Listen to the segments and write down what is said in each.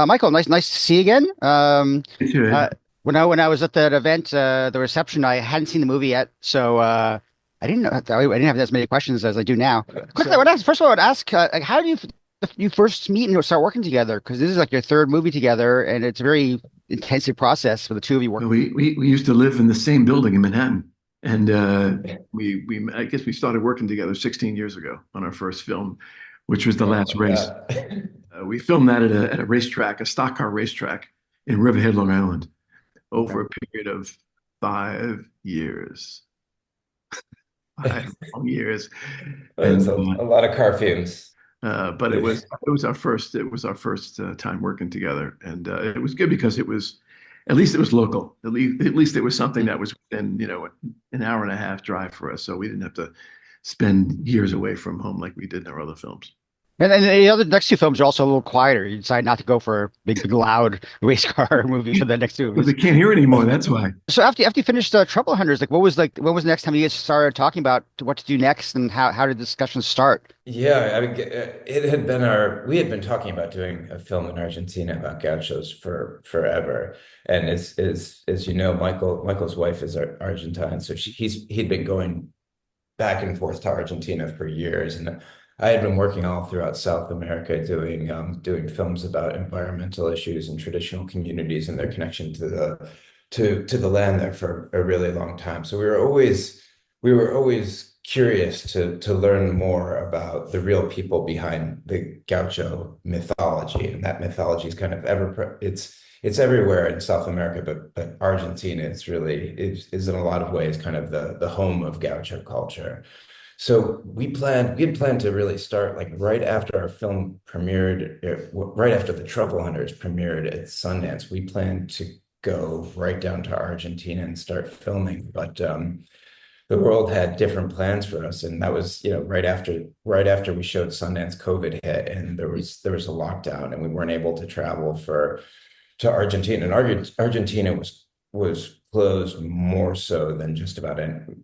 Michael, nice to see you again. You too. When I was at that event, the reception, I hadn't seen the movie yet, so I didn't know, I didn't have as many questions as I do now. Quickly, first of all, I would ask, like, how do you first meet and start working together? Because this is like your third movie together, and it's a very intensive process for the two of you Well, working. we used to live in the same building in Manhattan, and we I guess we started working together 16 years ago on our first film, which was The Oh Last my Race. God. We filmed that at a racetrack, a stock car racetrack in Riverhead, Long Island, over a period of 5 years, 5 long years, There's and a lot of car fumes. but it was our first time working together, and it was good because it was at least it was local. At least it was something that was within an hour and a half drive for us, so we didn't have to spend years away from home like we did in our other films. And the other next two films are also a little quieter. You decide not to go for a big, loud race car movie for the next two But they movies. can't hear anymore. That's why. So after you finished Trouble Hunters, like when was the next time you guys started talking about what to do next, and how did discussions start? Yeah, I mean, it had been we had been talking about doing a film in Argentina about gauchos for forever. And as you know, Michael's wife is Argentine, so he'd been going back and forth to Argentina for years, and I had been working all throughout South America doing films about environmental issues and traditional communities and their connection to the land there for a really long time. So we were always curious to learn more about the real people behind the Gaucho mythology, and that mythology is kind of it's everywhere in South America, but Argentina is in a lot of ways kind of the home of Gaucho culture. So we had planned to really start like right after our film premiered, right after The Trouble Hunters premiered at Sundance. We planned to go right down to Argentina and start filming, but the world had different plans for us, and that was right after we showed Sundance, COVID hit, and there was a lockdown, and we weren't able to travel to Argentina, and Argentina was closed more so than just about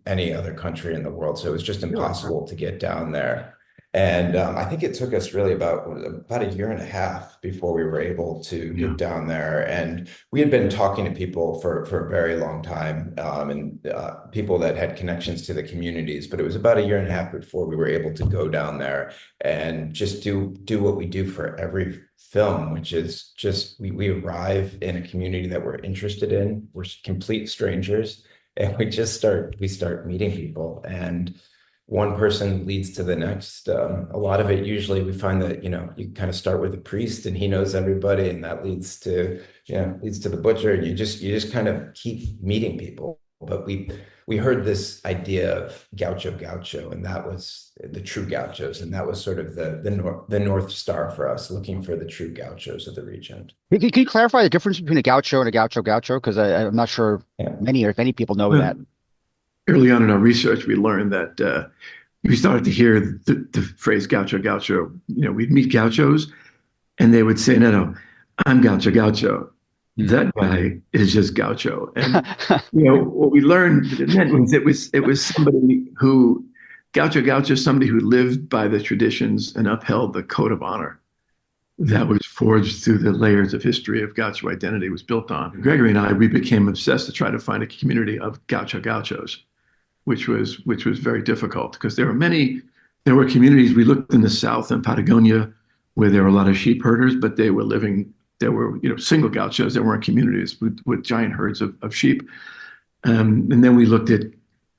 any other country in the world. So it was just Really? impossible to get down there. And I think it took us really about a year and a half before we were able to Yeah. get down there. And we had been talking to people for a very long time, and people that had connections to the communities. But it was about a year and a half before we were able to go down there and just do what we do for every film, which is just we arrive in a community that we're interested in. We're complete strangers, and we start meeting people, and one person leads to the next. A lot of it, usually, we find that you kind of start with a priest, and he knows everybody, and that leads to the butcher, and you just kind of keep meeting people. But we heard this idea of Gaucho Gaucho, and that was the true gauchos, and that was sort of the North Star for us, looking for the true gauchos of the region. Can you clarify the difference between a gaucho and a Gaucho Gaucho? Because I'm not sure Yeah. many or if any people know Well, that. early on in our research, we learned that we started to hear the phrase Gaucho Gaucho. We'd meet gauchos, and they would say, "No, no, I'm Gaucho Gaucho. That guy is just Gaucho." And what we learned that it meant was it was somebody who Gaucho Gaucho, somebody who lived by the traditions and upheld the code of honor that was forged through the layers of history of Gaucho identity was built on. Gregory and I, we became obsessed to try to find a community of Gaucho Gauchos, which was very difficult because there were communities. We looked in the south in Patagonia where there were a lot of sheep herders, but there were single gauchos that weren't communities with giant herds of sheep. And then we looked at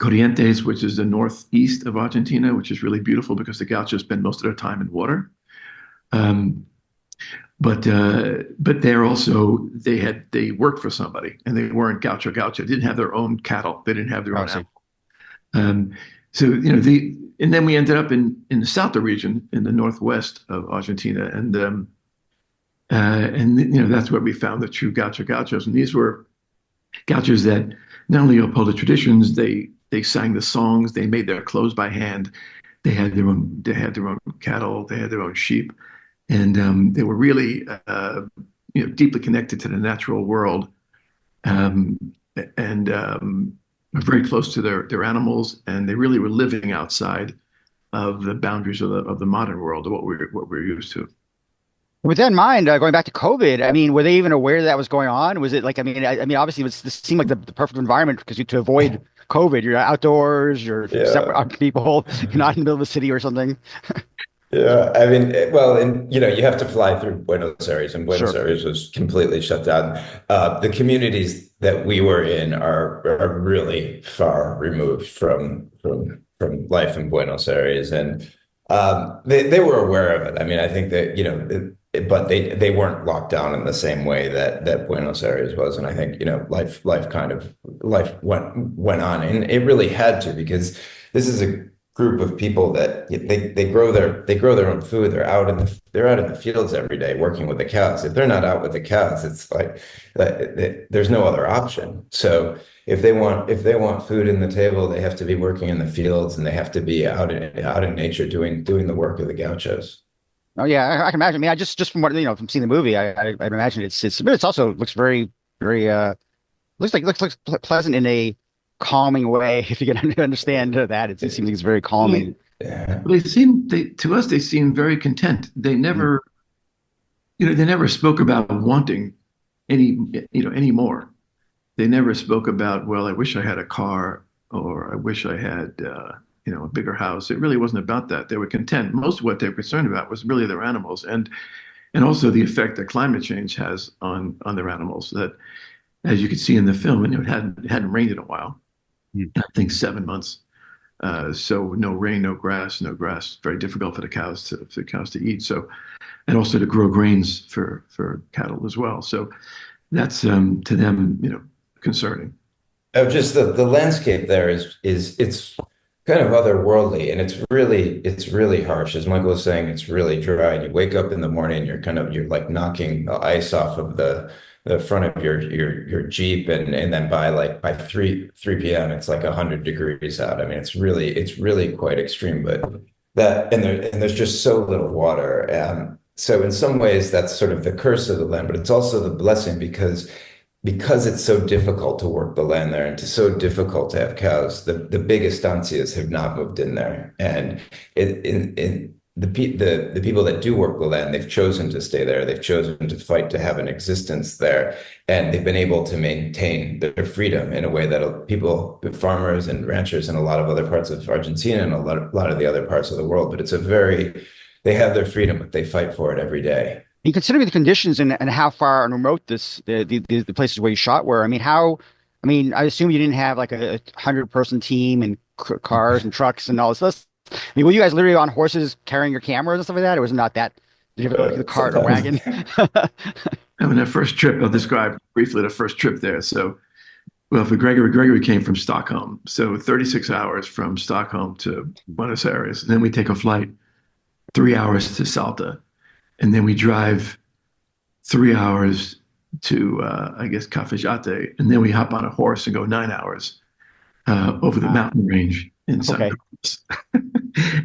Corrientes, which is the northeast of Argentina, which is really beautiful because the gauchos spend most of their time in water. Um, but they're also they worked for somebody, and they weren't Gaucho Gaucho. They didn't have their own cattle. They didn't have their Oh, I own see. animals. Um, So, and then we ended up in the Salta region in the northwest of Argentina. And that's where we found the true Gaucho Gauchos. And these were Gauchos that not only uphold the traditions, they sang the songs, they made their clothes by hand. They had their own cattle, they had their own sheep, and they were really deeply connected to the natural world, um, and very close to their animals, and they really were living outside of the boundaries of the modern world, of what we're used to. With that in mind, going back to COVID, I mean, were they even aware that was going on? Was it like, I mean, obviously, this seemed like the perfect environment because to avoid COVID, you're outdoors, you're separate Yeah. from people, you're not in the middle of the city or something. Yeah, I mean, well, and you have to fly through Buenos Aires, and Buenos Sure. Aires was completely shut down. The communities that we were in are really far removed from life in Buenos Aires, and they were aware of it. I mean, I think that but they weren't locked down in the same way that Buenos Aires was, and I think life went on, and it really had to because this is a group of people that they grow their own food. They're out in the fields every day working with the cows. If they're not out with the cows, it's like there's no other option. So if they want food in the table, they have to be working in the fields and they have to be out in nature doing the work of the gauchos. Oh yeah, I can imagine. I mean, I just from what from seeing the movie, I imagine but it's also looks very very looks pleasant in a calming way. If you can understand that, it seems like it's very calming. Yeah. To us, they seem very content. Mm. They never spoke about wanting any more. They never spoke about, well, I wish I had a car or I wish I had, a bigger house. It really wasn't about that. They were content. Most of what they were concerned about was really their animals and also the effect that climate change has on their animals. That, as you could see in the film, and it hadn't rained in a while. Mm. I think 7 months. So no rain, no grass, no grass. Very difficult for the cows to eat. So, and also to grow grains for cattle as well. So that's to them, concerning. Oh, just the landscape there is it's kind of otherworldly, and it's really harsh. As Michael was saying, it's really dry. You wake up in the morning, you're like knocking the ice off of the front of your Jeep, and then by 3 p.m. it's like 100 degrees out. I mean, it's really quite extreme, but there's just so little water. So in some ways, that's sort of the curse of the land, but it's also the blessing because it's so difficult to work the land there and it's so difficult to have cows. The big estancias have not moved in there, and the people that do work the land, they've chosen to stay there. They've chosen to fight to have an existence there, and they've been able to maintain their freedom in a way that people, farmers and ranchers in a lot of other parts of Argentina and a lot of the other parts of the world. But they have their freedom, but they fight for it every day. You consider the conditions and how far and remote the places where you shot were. I mean, I assume you didn't have like a 100-person team and cars and trucks and all this stuff. I mean, were you guys literally on horses carrying your cameras and stuff like that, or was it not that? Did you have like the cart or Sometimes. wagon? I mean, that first trip, I'll describe briefly the first trip there. So, well, for Gregory came from Stockholm. So 36 hours from Stockholm to Buenos Aires. And then we take a flight 3 hours to Salta. And then we drive 3 hours to, I guess, Cafayate. And then we hop on a horse and go 9 hours over the mountain range in San Okay. Carlos.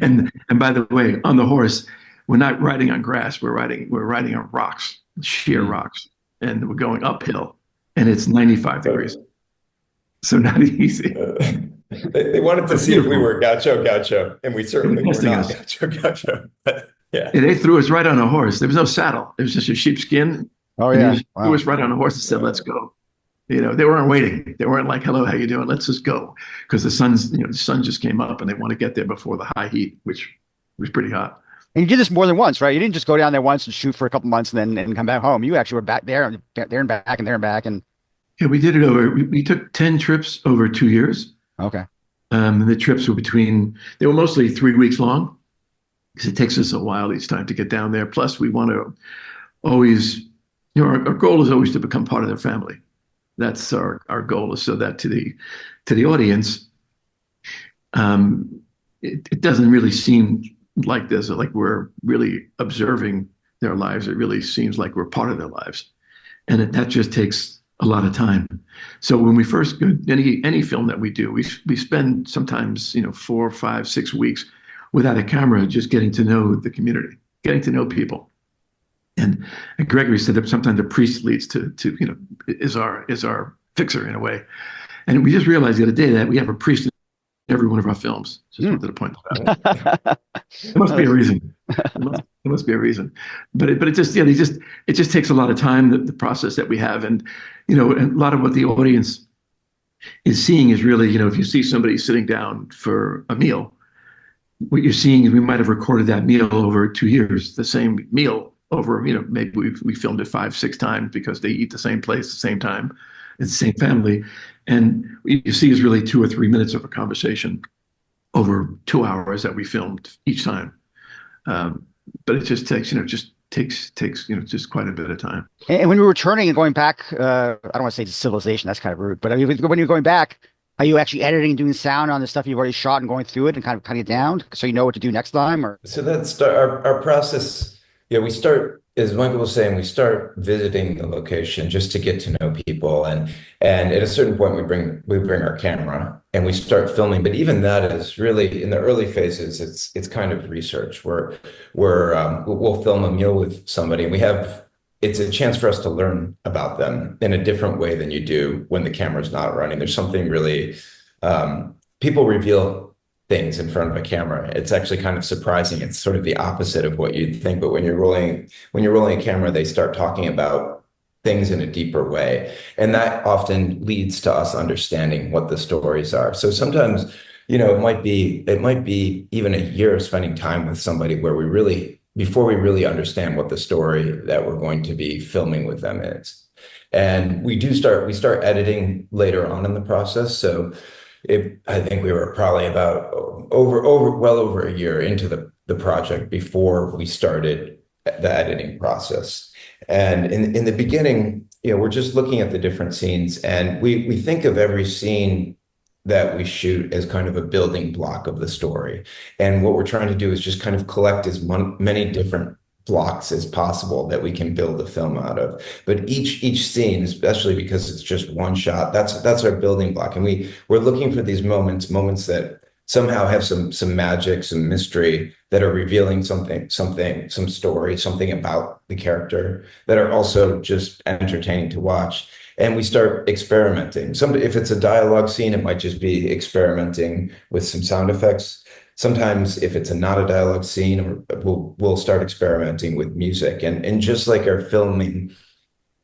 and by the way, on the horse, we're not riding on grass. We're riding on rocks, sheer Mm. rocks, and we're going uphill, and it's 95 degrees. So not easy. They wanted to But see if we beautiful. were Gaucho Gaucho, and we They were certainly were testing not us. Gaucho Gaucho. But yeah. And they threw us right on a horse. There was no saddle. It was just a sheepskin, Oh and they yeah. just threw Wow. us right on a horse and said, "Let's go." They weren't waiting. They weren't like, "Hello, how you doing? Let's just go," because the sun just came up, and they want to get there before the high heat, which was pretty hot. And you did this more than once, right? You didn't just go down there once and shoot for a couple months and come back home. You actually were back there and there and back and there and back and Yeah, we did it over. We took 10 trips over 2 years. okay. And the trips they were mostly 3 weeks long because it takes us a while each time to get down there. Plus, we want to always, our goal is always to become part of their family. That's our goal is so that to the audience, it doesn't really seem like this, like we're really observing their lives. It really seems like we're part of their lives, and that just takes a lot of time. So when we first go any film that we do, we spend sometimes 4, 5, 6 weeks without a camera, just getting to know the community, getting to know people. And Gregory said that sometimes the priest leads to is our fixer in a way. And we just realized the other day that we have a priest in every one of our films. Just wanted to point that out. There must be a reason. There must be a reason. But it just takes a lot of time, the process that we have. And and a lot of what the audience is seeing is really, if you see somebody sitting down for a meal, what you're seeing is we might have recorded that meal over 2 years, the same meal over, maybe we filmed it 5, 6 times because they eat the same place, the same time, it's the same family. And what you see is really 2 or 3 minutes of a conversation over 2 hours that we filmed each time. But it just takes, just quite a bit of time. And when you're returning and going back, I don't want to say to civilization, that's kind of rude, but I mean, when you're going back, are you actually editing and doing sound on the stuff you've already shot and going through it and kind of cutting it down so you know what to do next time? Or So that's our process. Yeah, we start, as Michael was saying, we start visiting the location just to get to know people, and at a certain point we bring our camera and we start filming. But even that is really in the early phases. It's kind of research. We'll film a meal with somebody, and it's a chance for us to learn about them in a different way than you do when the camera's not running. There's something really people reveal things in front of a camera. It's actually kind of surprising. It's sort of the opposite of what you'd think. But when you're rolling a camera, they start talking about things in a deeper way. And that often leads to us understanding what the stories are. So sometimes, it might be even a year of spending time with somebody where before we really understand what the story that we're going to be filming with them is. And we start editing later on in the process. So I think we were probably about well over a year into the project before we started the editing process. And in the beginning, we're just looking at the different scenes, and we think of every scene that we shoot as kind of a building block of the story. And what we're trying to do is just kind of collect as many different blocks as possible that we can build a film out of. But each scene, especially because it's just one shot, that's our building block. And we're looking for these moments that somehow have some magic, some mystery, that are revealing something, some story, something about the character, that are also just entertaining to watch. And we start experimenting. If it's a dialogue scene, it might just be experimenting with some sound effects. Sometimes if it's not a dialogue scene, we'll start experimenting with music. And just like our filming,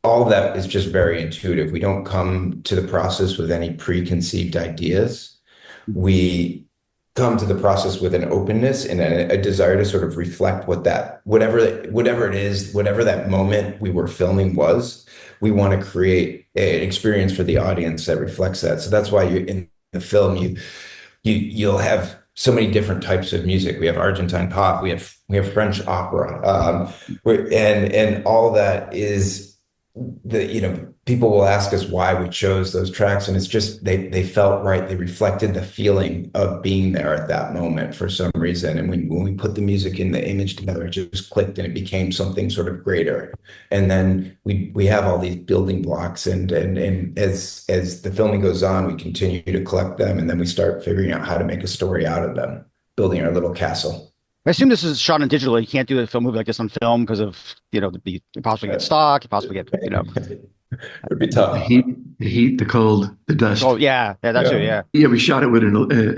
all of that is just very intuitive. We don't come to the process with any preconceived ideas. We come to the process with an openness and a desire to sort of reflect whatever it is, whatever that moment we were filming was. We want to create an experience for the audience that reflects that. So that's why in the film you'll have so many different types of music. We have Argentine pop, we have French opera, and all that is people will ask us why we chose those tracks, and it's just they felt right. They reflected the feeling of being there at that moment for some reason. And when we put the music and the image together, it just clicked and it became something sort of greater. And then we have all these building blocks, and as the filming goes on, we continue to collect them, and then we start figuring out how to make a story out of them, building our little castle. I assume this is shot in digital. You can't do a film movie like this on film because of, you possibly get stock, you possibly get, It'd be tough. The heat, the cold, the dust. Oh, yeah, that's true, yeah. Yeah, we shot it with an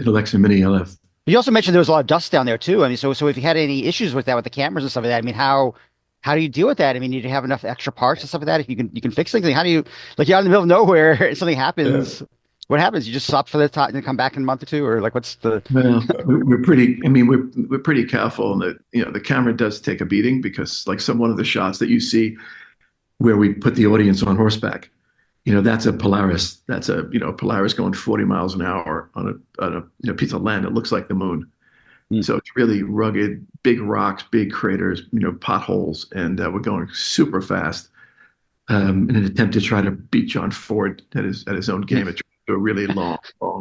Alexa Mini LF. You also mentioned there was a lot of dust down there too. I mean, so if you had any issues with that, with the cameras and stuff like that, I mean, how do you deal with that? I mean, you have enough extra parts and stuff like that. If you can fix things, how do you, like, you're out in the middle of nowhere and something happens. Yeah. What happens? You just stop for the time and come back in a month or two, or like, what's the? Well, we're pretty careful, and the camera does take a beating, because like one of the shots that you see where we put the audience on horseback, that's a Polaris. That's a Polaris going 40 miles an hour on a piece of land that looks like the moon. Mm. So it's really rugged, big rocks, big craters, potholes, and we're going super fast in an attempt to try to beat John Ford at his own game. It's a really long,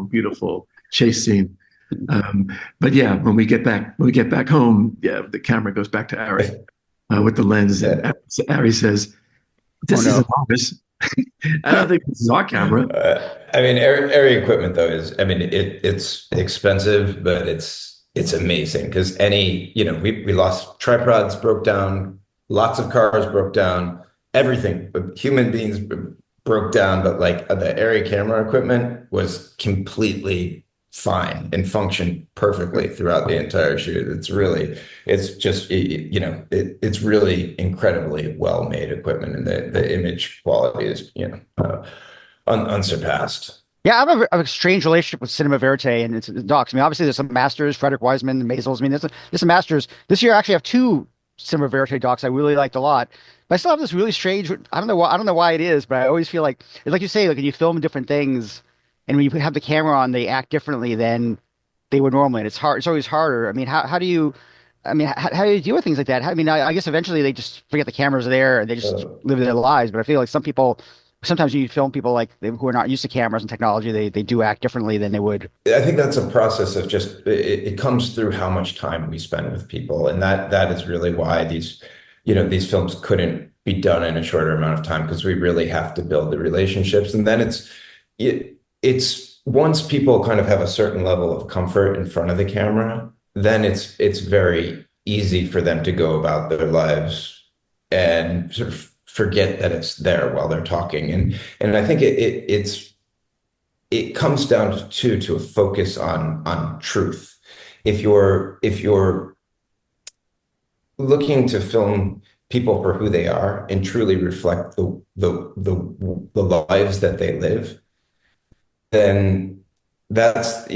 beautiful chase scene. But yeah, when we get back home, yeah, the camera goes back to Ari with the lens, and Yeah. Ari says, Oh "This isn't no. ours. I don't think this is our camera." I mean, area equipment though is, I mean, it's expensive, but it's amazing because we lost tripods, broke down, lots of cars broke down, everything, human beings broke down, but like the area camera equipment was completely fine and functioned perfectly throughout the entire shoot. It's just, it's really incredibly well made equipment, and the image quality is, unsurpassed. Yeah, I have a strange relationship with cinema verite and its docs. I mean, obviously there's some masters, Frederick Wiseman, Maisels. I mean, there's some masters. This year I actually have two cinema verite docs I really liked a lot. But I still have this really strange. I don't know why it is, but I always feel like you say, like when you film different things, and when you have the camera on, they act differently than they would normally. And it's hard. It's always harder. I mean, how do you? I mean, how do you deal with things like that? I mean, I guess eventually they just forget the cameras are there and they just Uh, live their lives. But I feel like some people, sometimes you film people like who are not used to cameras and technology, they do act differently than they would. I think that's a process of just it comes through how much time we spend with people, and that is really why these films couldn't be done in a shorter amount of time because we really have to build the relationships, and then it's once people kind of have a certain level of comfort in front of the camera, then it's very easy for them to go about their lives and sort of forget that it's there while they're talking, and I think it comes down to a focus on truth. If you're looking to film people for who they are and truly reflect the lives that they live, then that's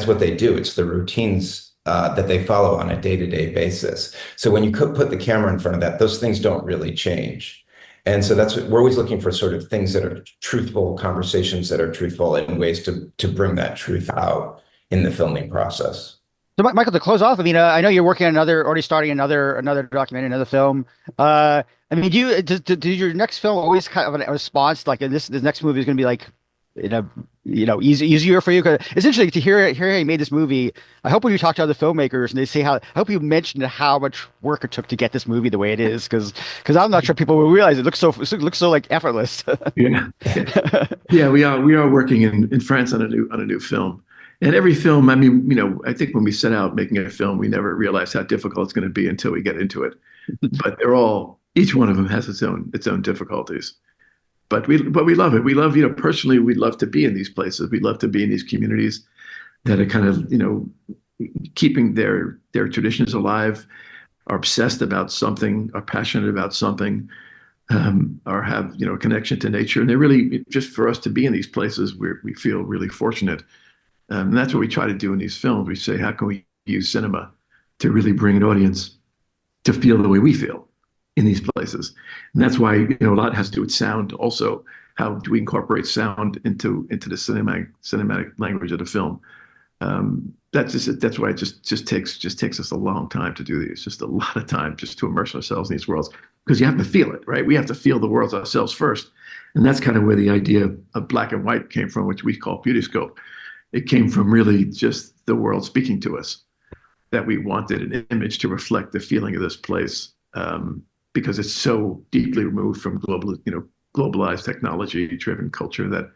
what they do. It's the routines that they follow on a day-to-day basis. So when you put the camera in front of that, those things don't really change. And so that's what we're always looking for, sort of things that are truthful, conversations that are truthful, and ways to bring that truth out in the filming process. So, Michael, to close off, I mean, I know you're working on already starting another documentary, another film. I mean, do your next film always kind of a response like this next movie is going to be like, easier for you? 'Cause it's interesting to hear how you made this movie. I hope when you talk to other filmmakers and they say how, I hope you mentioned how much work it took to get this movie the way it is, because I'm not sure people will realize it looks so like effortless. Yeah, yeah, we are working in France on a new film. And every film, I mean, I think when we set out making a film, we never realize how difficult it's going to be until we get into it. But each one of them has its own difficulties. But we love it. We love, personally, we love to be in these places. We love to be in these communities that are kind of, keeping their traditions alive, are obsessed about something, are passionate about something, or have, a connection to nature. And they're really, just for us to be in these places where we feel really fortunate. And that's what we try to do in these films. We say, how can we use cinema to really bring an audience to feel the way we feel in these places? And that's why, a lot has to do with sound also. How do we incorporate sound into the cinematic language of the film? That's why it just takes us a long time to do these. Just a lot of time just to immerse ourselves in these worlds, because you have to feel it, right? We have to feel the worlds ourselves first. And that's kind of where the idea of black and white came from, which we call Beautyscope. It came from really just the world speaking to us, that we wanted an image to reflect the feeling of this place, because it's so deeply removed from globalized technology-driven culture that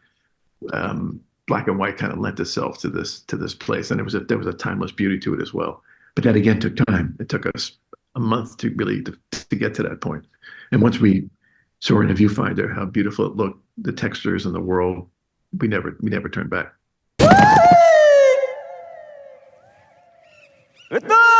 black and white kind of lent itself to this place, and there was a timeless beauty to it as well. But that again took time. It took us a month to really to get to that point. And once we saw in a viewfinder how beautiful it looked, the textures and the world, we never turned back. Goodbye!